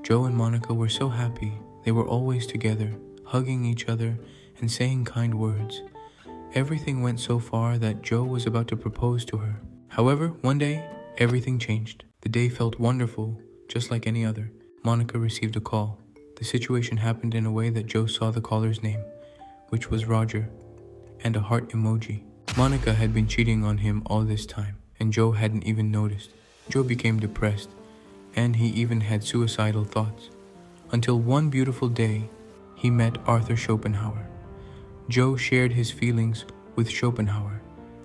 Joe and Monica were so happy. They were always together, hugging each other and saying kind words. Everything went so far that Joe was about to propose to her. However, one day, everything changed. The day felt wonderful, just like any other. Monica received a call. The situation happened in a way that Joe saw the caller's name, which was Roger, and a heart emoji. Monica had been cheating on him all this time, and Joe hadn't even noticed. Joe became depressed, and he even had suicidal thoughts. Until one beautiful day, he met Arthur Schopenhauer. Joe shared his feelings with Schopenhauer,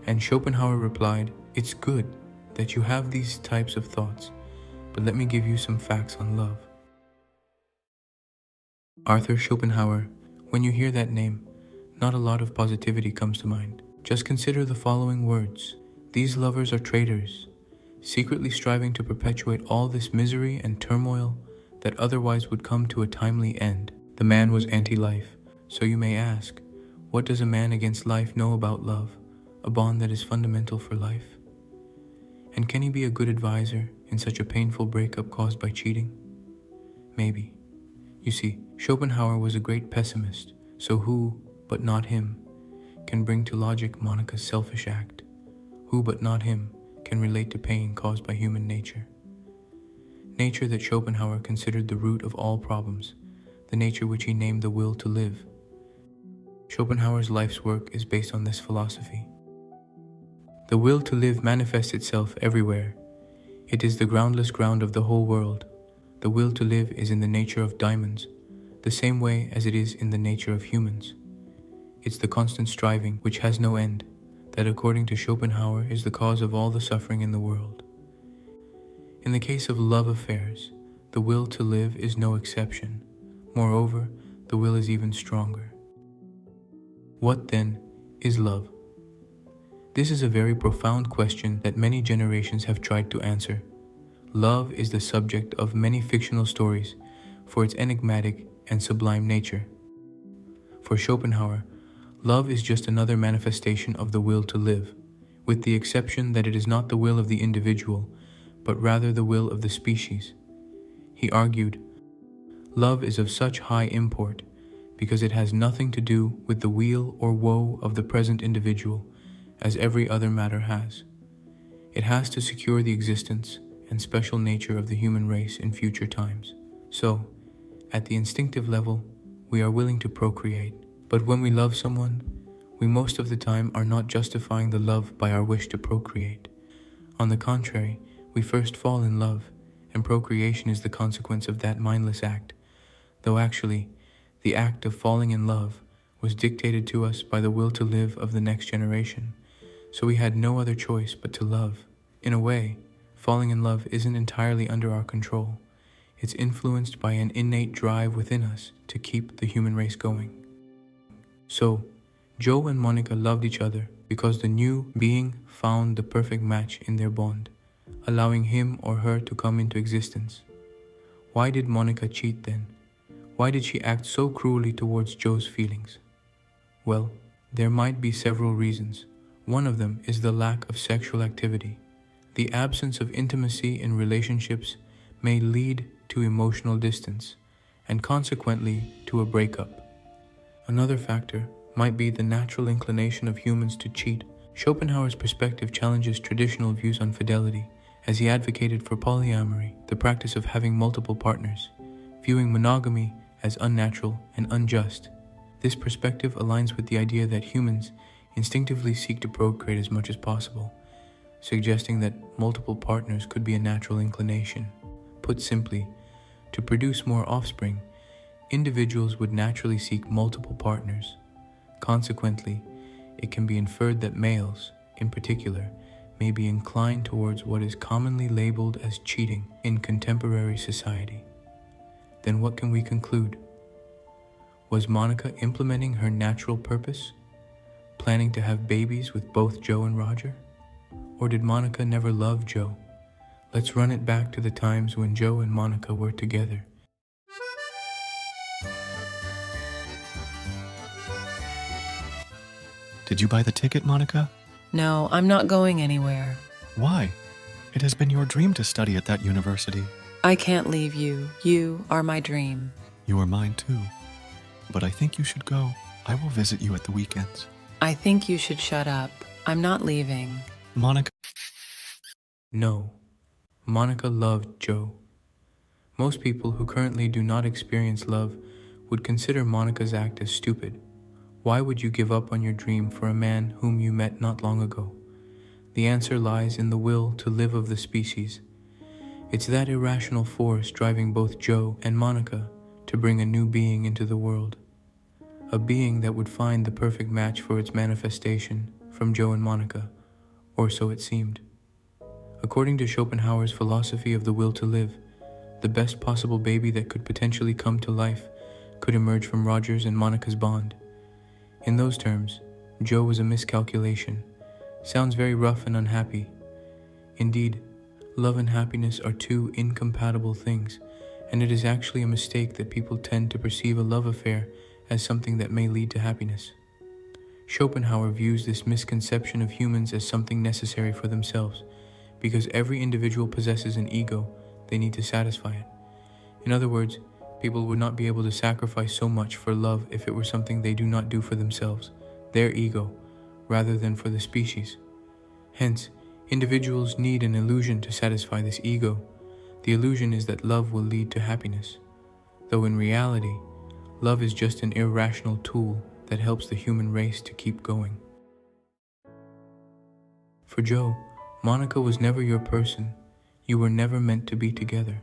and Schopenhauer replied, "It's good that you have these types of thoughts, but let me give you some facts on love." Arthur Schopenhauer, when you hear that name, not a lot of positivity comes to mind. Just consider the following words. These lovers are traitors, secretly striving to perpetuate all this misery and turmoil that otherwise would come to a timely end. The man was anti-life, so you may ask, what does a man against life know about love, a bond that is fundamental for life? And can he be a good advisor in such a painful breakup caused by cheating? Maybe. You see, Schopenhauer was a great pessimist, so who, but not him, can bring to logic Monica's selfish act? Who but not him can relate to pain caused by human nature? Nature that Schopenhauer considered the root of all problems, the nature which he named the will to live. Schopenhauer's life's work is based on this philosophy. The will to live manifests itself everywhere. It is the groundless ground of the whole world. The will to live is in the nature of diamonds, the same way as it is in the nature of humans. It's the constant striving, which has no end, that according to Schopenhauer is the cause of all the suffering in the world. In the case of love affairs, the will to live is no exception. Moreover, the will is even stronger. What then is love? This is a very profound question that many generations have tried to answer. Love is the subject of many fictional stories for its enigmatic and sublime nature. For Schopenhauer, love is just another manifestation of the will to live, with the exception that it is not the will of the individual, but rather the will of the species. He argued, love is of such high import because it has nothing to do with the weal or woe of the present individual, as every other matter has. It has to secure the existence and special nature of the human race in future times. So, at the instinctive level, we are willing to procreate. But when we love someone, we most of the time are not justifying the love by our wish to procreate. On the contrary, we first fall in love, and procreation is the consequence of that mindless act, though actually, the act of falling in love was dictated to us by the will to live of the next generation, so we had no other choice but to love. In a way, falling in love isn't entirely under our control. It's influenced by an innate drive within us to keep the human race going. So, Joe and Monica loved each other because the new being found the perfect match in their bond, allowing him or her to come into existence. Why did Monica cheat then? Why did she act so cruelly towards Joe's feelings? Well, there might be several reasons. One of them is the lack of sexual activity. The absence of intimacy in relationships may lead to emotional distance, and consequently to a breakup. Another factor might be the natural inclination of humans to cheat. Schopenhauer's perspective challenges traditional views on fidelity, as he advocated for polyamory, the practice of having multiple partners, viewing monogamy as unnatural and unjust. This perspective aligns with the idea that humans instinctively seek to procreate as much as possible, suggesting that multiple partners could be a natural inclination. Put simply, to produce more offspring, individuals would naturally seek multiple partners. Consequently, it can be inferred that males, in particular, may be inclined towards what is commonly labeled as cheating in contemporary society. Then what can we conclude? Was Monica implementing her natural purpose, planning to have babies with both Joe and Roger? Or did Monica never love Joe? Let's run it back to the times when Joe and Monica were together. Did you buy the ticket, Monica? No, I'm not going anywhere. Why? It has been your dream to study at that university. I can't leave you. You are my dream. You are mine too. But I think you should go. I will visit you at the weekends. I think you should shut up. I'm not leaving. Monica. No, Monica loved Joe. Most people who currently do not experience love would consider Monica's act as stupid. Why would you give up on your dream for a man whom you met not long ago? The answer lies in the will to live of the species. It's that irrational force driving both Joe and Monica to bring a new being into the world. A being that would find the perfect match for its manifestation from Joe and Monica, or so it seemed. According to Schopenhauer's philosophy of the will to live, the best possible baby that could potentially come to life could emerge from Roger's and Monica's bond. In those terms, Joe was a miscalculation. Sounds very rough and unhappy. Indeed, love and happiness are two incompatible things, and it is actually a mistake that people tend to perceive a love affair as something that may lead to happiness. Schopenhauer views this misconception of humans as something necessary for themselves, because every individual possesses an ego they need to satisfy it. In other words, people would not be able to sacrifice so much for love if it were something they do not do for themselves, their ego, rather than for the species. Hence, individuals need an illusion to satisfy this ego. The illusion is that love will lead to happiness, though in reality, love is just an irrational tool that helps the human race to keep going. For Joe, Monica was never your person. You were never meant to be together.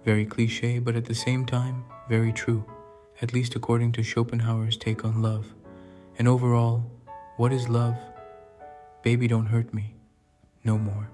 Very cliché, but at the same time, very true, at least according to Schopenhauer's take on love. And overall, what is love? Baby, don't hurt me no more.